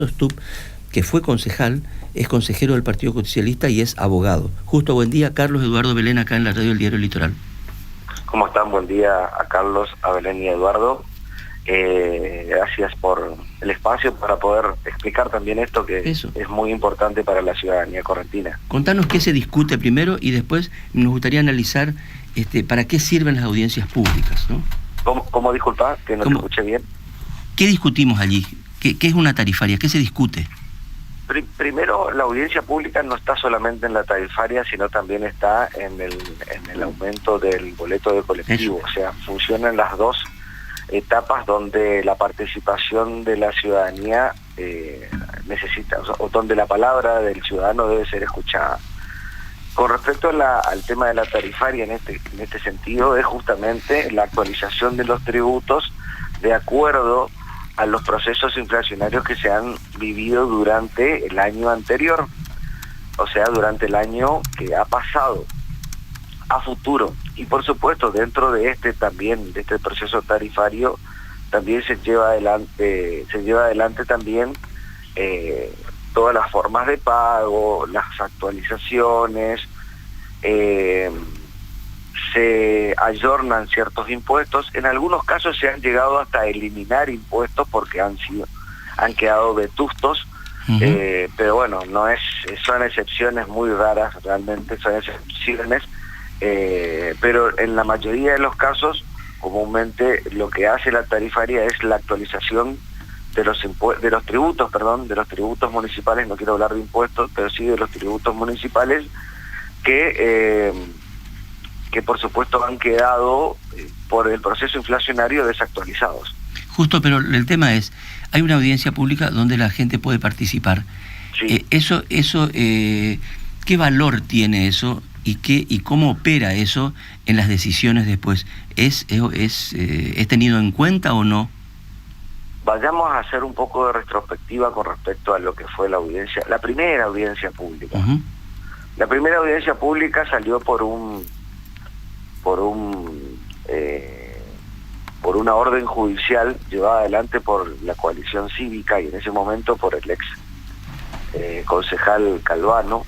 Stubb, que fue concejal, es consejero del Partido Justicialista y es abogado. Justo, buen día, Carlos Eduardo Belén, acá en la radio del Diario Litoral. ¿Cómo están? Buen día a Carlos, a Belén y a Eduardo. Gracias por el espacio para poder explicar también esto que es muy importante para la ciudadanía correntina. Contanos qué se discute primero y después nos gustaría analizar para qué sirven las audiencias públicas, ¿no? ¿Cómo disculpa? Que no te escuché bien. ¿Qué discutimos allí? ¿Qué es una tarifaria? ¿Qué se discute? Primero, la audiencia pública no está solamente en la tarifaria, sino también está en el aumento del boleto de colectivo. O sea, funcionan las dos etapas donde la participación de la ciudadanía necesita, o donde la palabra del ciudadano debe ser escuchada. Con respecto al tema de la tarifaria, en este sentido, es justamente la actualización de los tributos de acuerdo a los procesos inflacionarios que se han vivido durante el año anterior, o sea, durante el año que ha pasado a futuro. Y por supuesto, dentro de este proceso tarifario, también se lleva adelante también todas las formas de pago, las actualizaciones, se ayornan ciertos impuestos. En algunos casos se han llegado hasta eliminar impuestos porque han quedado vetustos, pero bueno, son excepciones muy raras, realmente son excepciones, pero en la mayoría de los casos, comúnmente lo que hace la tarifaria es la actualización de los tributos municipales. No quiero hablar de impuestos, pero sí de los tributos municipales que por supuesto han quedado por el proceso inflacionario desactualizados. Justo, pero el tema es, hay una audiencia pública donde la gente puede participar. Sí. ¿Qué valor tiene eso y cómo opera eso en las decisiones después? ¿Es tenido en cuenta o no? Vayamos a hacer un poco de retrospectiva con respecto a lo que fue la primera audiencia pública. La primera audiencia pública salió por una orden judicial llevada adelante por la coalición cívica y en ese momento por el ex concejal Calvano,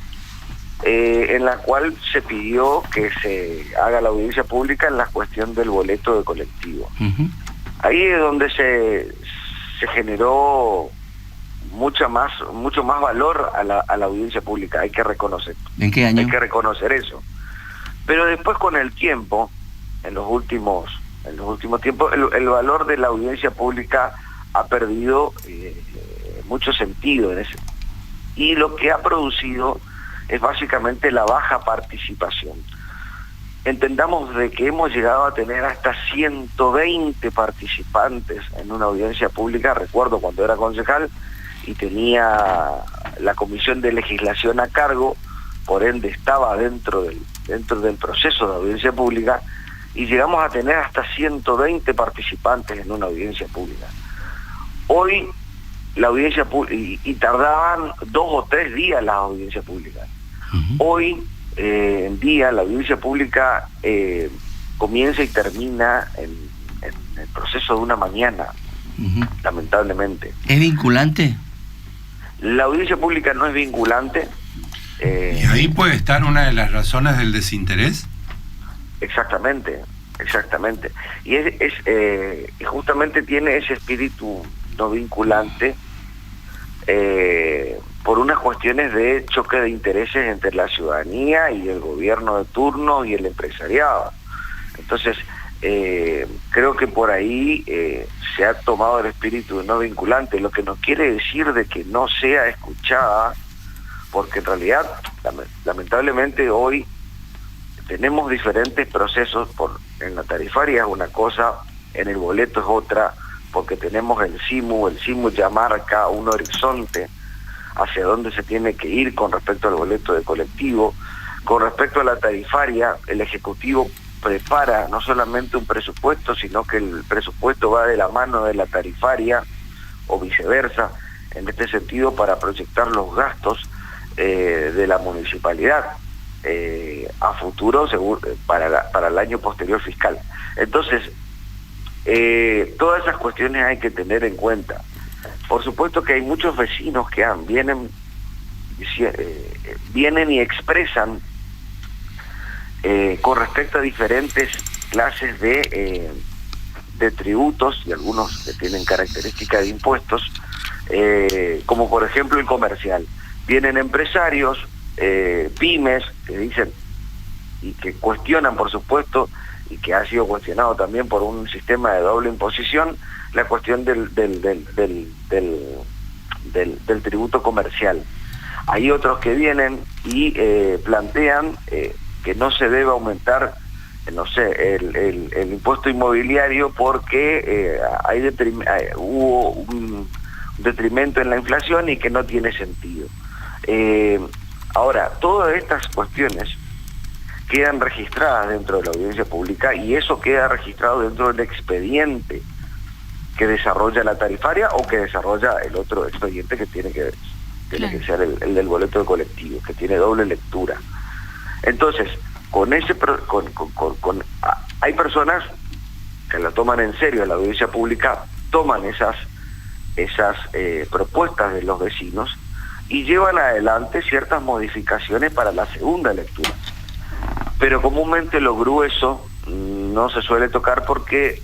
en la cual se pidió que se haga la audiencia pública en la cuestión del boleto de colectivo. Ahí es donde se generó mucho más valor a la audiencia pública, hay que reconocer. ¿En qué año? Hay que reconocer eso. Pero después, con el tiempo, en los últimos tiempos, el valor de la audiencia pública ha perdido mucho sentido en ese. Y lo que ha producido es básicamente la baja participación. Entendamos de que hemos llegado a tener hasta 120 participantes en una audiencia pública. Recuerdo cuando era concejal y tenía la Comisión de Legislación a cargo, por ende estaba dentro del proceso de audiencia pública, y llegamos a tener hasta 120 participantes en una audiencia pública. Hoy la audiencia pública, y tardaban 2 o 3 días las audiencias públicas. Hoy en día la audiencia pública comienza y termina en el proceso de una mañana, lamentablemente. ¿Es vinculante? La audiencia pública no es vinculante. ¿Y ahí puede estar una de las razones del desinterés? Exactamente. Y justamente tiene ese espíritu no vinculante por unas cuestiones de choque de intereses entre la ciudadanía y el gobierno de turno y el empresariado. Entonces, creo que por ahí se ha tomado el espíritu de no vinculante, lo que no quiere decir de que no sea escuchada, porque en realidad, lamentablemente hoy tenemos diferentes procesos. En la tarifaria es una cosa, en el boleto es otra, porque tenemos el SIMU ya marca un horizonte hacia dónde se tiene que ir con respecto al boleto de colectivo. Con respecto a la tarifaria, el Ejecutivo prepara no solamente un presupuesto, sino que el presupuesto va de la mano de la tarifaria, o viceversa, en este sentido, para proyectar los gastos de la municipalidad a futuro para el año posterior fiscal. Entonces, todas esas cuestiones hay que tener en cuenta. por supuesto que hay muchos vecinos que vienen y expresan con respecto a diferentes clases de tributos, y algunos que tienen características de impuestos, como por ejemplo el comercial. Vienen empresarios, pymes, que dicen y que cuestionan, por supuesto, y que ha sido cuestionado también por un sistema de doble imposición, la cuestión del tributo comercial. Hay otros que vienen y plantean que no se debe aumentar, no sé, el impuesto inmobiliario porque hubo un detrimento en la inflación y que no tiene sentido. Ahora, todas estas cuestiones quedan registradas dentro de la audiencia pública, y eso queda registrado dentro del expediente que desarrolla la tarifaria o que desarrolla el otro expediente que tiene que ser el del boleto de colectivo, que tiene doble lectura. Entonces, hay personas que la toman en serio, la audiencia pública toman esas propuestas de los vecinos y llevan adelante ciertas modificaciones para la segunda lectura. Pero comúnmente lo grueso no se suele tocar porque,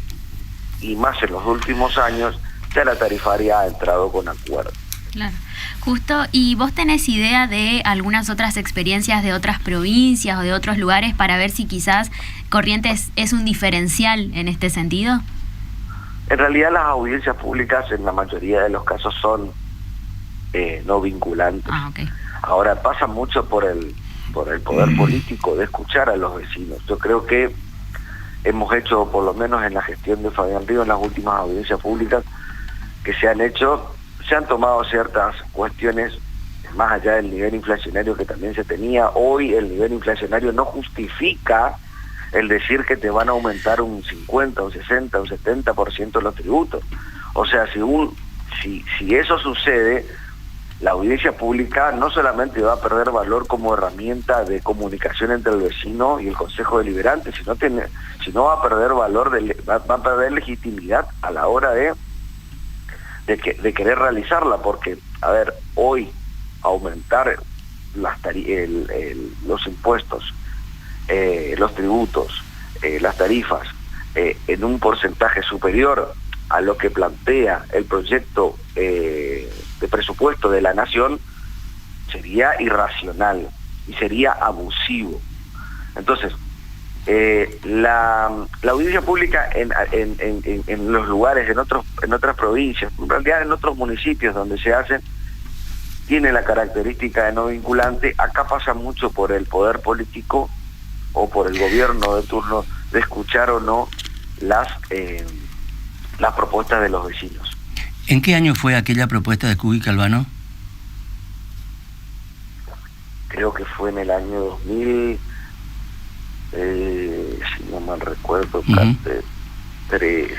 y más en los últimos años, ya la tarifaria ha entrado con acuerdo. Claro, justo. ¿Y vos tenés idea de algunas otras experiencias de otras provincias o de otros lugares para ver si quizás Corrientes es un diferencial en este sentido? En realidad las audiencias públicas en la mayoría de los casos son no vinculantes. Okay. Ahora pasa mucho por el poder político de escuchar a los vecinos. Yo creo que hemos hecho, por lo menos en la gestión de Fabián Ríos, en las últimas audiencias públicas que se han tomado ciertas cuestiones más allá del nivel inflacionario que también se tenía. Hoy el nivel inflacionario no justifica el decir que te van a aumentar un 50, un 60, un 70% los tributos. O sea, si eso sucede, la audiencia pública no solamente va a perder valor como herramienta de comunicación entre el vecino y el Consejo Deliberante, sino va a perder valor, va a perder legitimidad a la hora de querer realizarla, porque, a ver, hoy aumentar los impuestos, los tributos, las tarifas, en un porcentaje superior a lo que plantea el proyecto de presupuesto de la Nación, sería irracional y sería abusivo. Entonces, la audiencia pública en los lugares, en otras provincias, en realidad en otros municipios donde se hacen, tiene la característica de no vinculante. Acá pasa mucho por el poder político o por el gobierno de turno de escuchar o no las propuestas de los vecinos. ¿En qué año fue aquella propuesta de Cubi Calvano? Creo que fue en el año 2000, si no mal recuerdo, 13,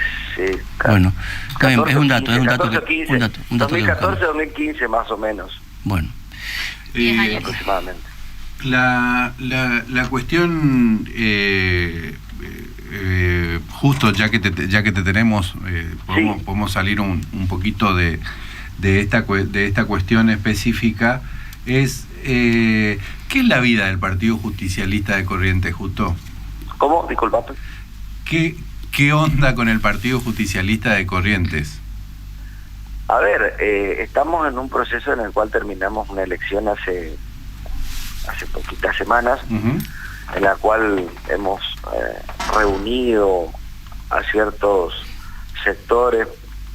bueno, también es un dato, 2014, 2015 más o menos. Bueno, aproximadamente. La cuestión, justo ya que te tenemos, podemos salir un poquito de esta cuestión específica. Es ¿qué es la vida del Partido Justicialista de Corrientes, Justo? ¿Cómo? Disculpate. ¿Qué onda con el Partido Justicialista de Corrientes? A ver, estamos en un proceso en el cual terminamos una elección hace poquitas semanas, en la cual hemos reunido a ciertos sectores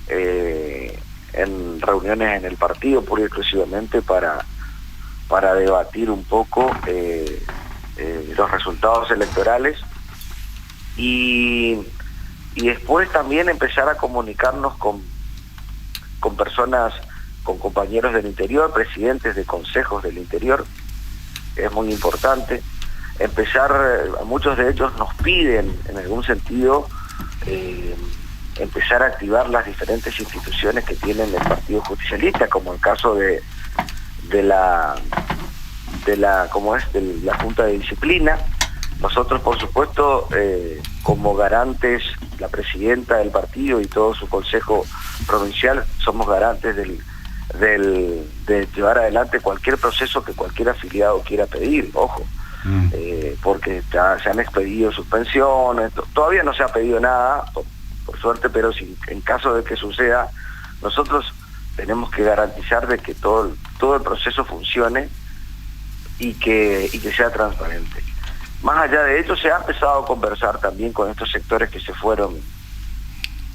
en reuniones en el partido pura y exclusivamente para debatir un poco los resultados electorales y después también empezar a comunicarnos con personas, con compañeros del interior, presidentes de consejos del interior. Es muy importante muchos de ellos nos piden en algún sentido empezar a activar las diferentes instituciones que tienen el Partido Justicialista, como el caso de la Junta de Disciplina, Nosotros, por supuesto, como garantes, la presidenta del partido y todo su consejo provincial, somos garantes de llevar adelante cualquier proceso que cualquier afiliado quiera pedir, ojo, porque ya se han expedido suspensiones, todavía no se ha pedido nada, por suerte, pero si en caso de que suceda, nosotros tenemos que garantizar de que todo el proceso funcione y que sea transparente. Más allá de ello, se ha empezado a conversar también con estos sectores que se fueron,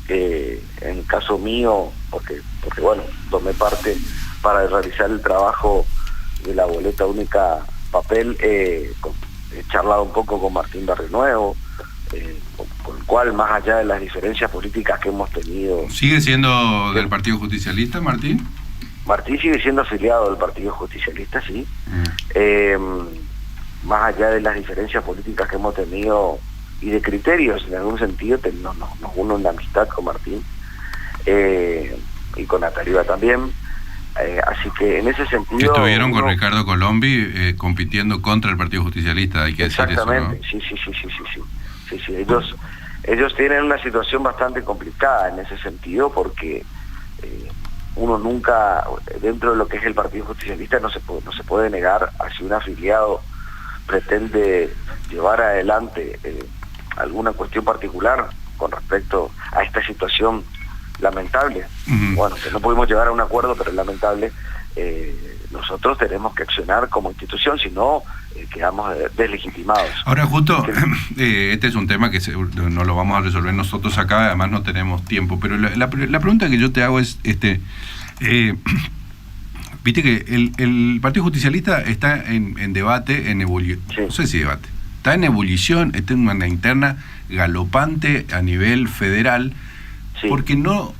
en el caso mío, porque bueno, tomé parte para realizar el trabajo de la boleta única papel, he charlado un poco con Martín Barrionuevo, con el cual, más allá de las diferencias políticas que hemos tenido... ¿Sigue siendo del Partido Justicialista, Martín? Martín sigue siendo afiliado del Partido Justicialista, sí. Más allá de las diferencias políticas que hemos tenido y de criterios, en algún sentido nos une una amistad con Martín y con Nataliba también. Así que en ese sentido... Que estuvieron con Ricardo Colombi compitiendo contra el Partido Justicialista, hay que decir eso, ¿no? Exactamente, sí. Ellos tienen una situación bastante complicada en ese sentido, porque uno nunca, dentro de lo que es el Partido Justicialista, no se puede negar a si un afiliado pretende llevar adelante alguna cuestión particular con respecto a esta situación lamentable. Bueno, que no pudimos llegar a un acuerdo, pero es lamentable. Nosotros tenemos que accionar como institución, si no quedamos deslegitimados. Ahora, justo, este es un tema que no lo vamos a resolver nosotros acá, además no tenemos tiempo, pero la pregunta que yo te hago es, viste que el Partido Justicialista está en debate, en ebullición, sí. No sé si debate, está en ebullición, está en una interna galopante a nivel federal, sí. Porque no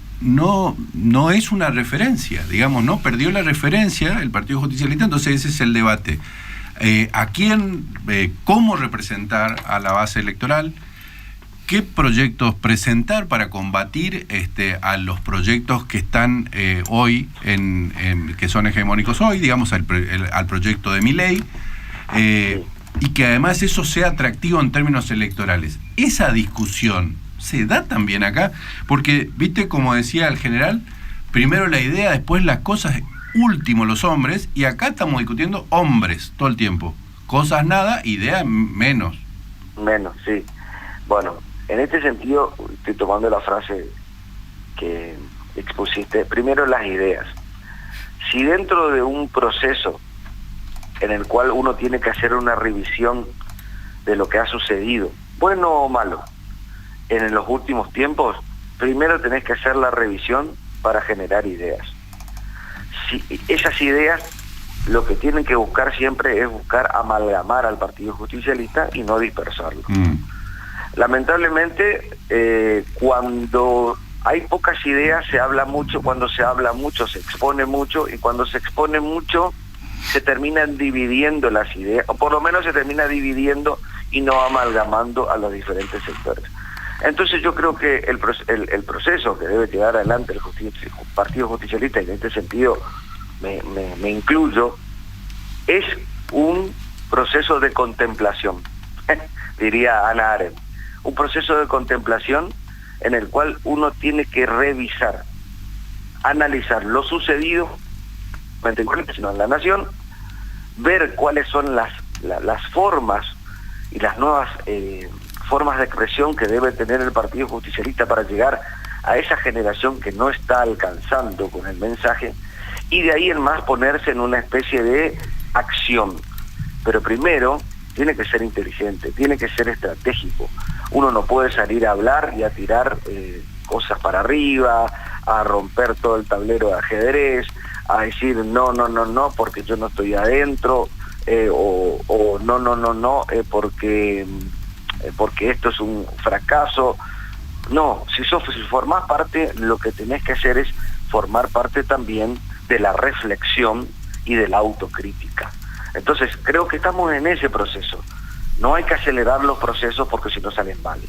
es una referencia, digamos, ¿no? Perdió la referencia el Partido Justicialista, entonces ese es el debate. ¿A quién, cómo representar a la base electoral? ¿Qué proyectos presentar para combatir a los proyectos que están hoy, que son hegemónicos hoy, digamos, al proyecto de Milei, y que además eso sea atractivo en términos electorales? Esa discusión se da también acá, porque, viste, como decía el general, primero la idea, después las cosas, último los hombres, y acá estamos discutiendo hombres todo el tiempo. Cosas nada, idea menos. Menos, sí. Bueno, en este sentido, estoy tomando la frase que expusiste. Primero, las ideas. Si dentro de un proceso en el cual uno tiene que hacer una revisión de lo que ha sucedido, bueno o malo, en los últimos tiempos, primero tenés que hacer la revisión para generar ideas. Si esas ideas lo que tienen que buscar siempre es buscar amalgamar al Partido Justicialista y no dispersarlo. Lamentablemente, cuando hay pocas ideas se habla mucho, cuando se habla mucho se expone mucho, y cuando se expone mucho se terminan dividiendo las ideas, o por lo menos se termina dividiendo y no amalgamando a los diferentes sectores. Entonces yo creo que el proceso que debe llevar adelante el Partido Justicialista, y en este sentido me incluyo, es un proceso de contemplación, diría Hannah Arendt, un proceso de contemplación en el cual uno tiene que revisar, analizar lo sucedido, sino en la nación, ver cuáles son las formas y las nuevas formas de expresión que debe tener el Partido Justicialista para llegar a esa generación que no está alcanzando con el mensaje, y de ahí en más ponerse en una especie de acción. Pero primero tiene que ser inteligente, tiene que ser estratégico. Uno no puede salir a hablar y a tirar cosas para arriba, a romper todo el tablero de ajedrez, a decir no, porque yo no estoy adentro, o no, porque esto es un fracaso. No, si formás parte, lo que tenés que hacer es formar parte también de la reflexión y de la autocrítica. Entonces, creo que estamos en ese proceso. No hay que acelerar los procesos porque si no salen mal.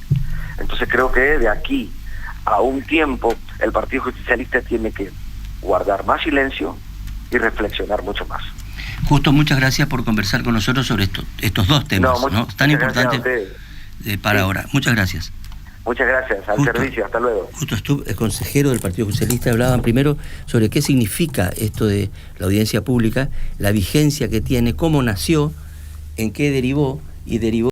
Entonces, creo que de aquí a un tiempo el Partido Justicialista tiene que guardar más silencio y reflexionar mucho más. Justo, muchas gracias por conversar con nosotros sobre estos dos temas, ¿no? Tan importantes para ahora. Muchas gracias. Muchas gracias, al servicio, hasta luego. Justo Stubb, el consejero del Partido Justicialista, hablaban primero sobre qué significa esto de la audiencia pública, la vigencia que tiene, cómo nació, en qué derivó, y derivó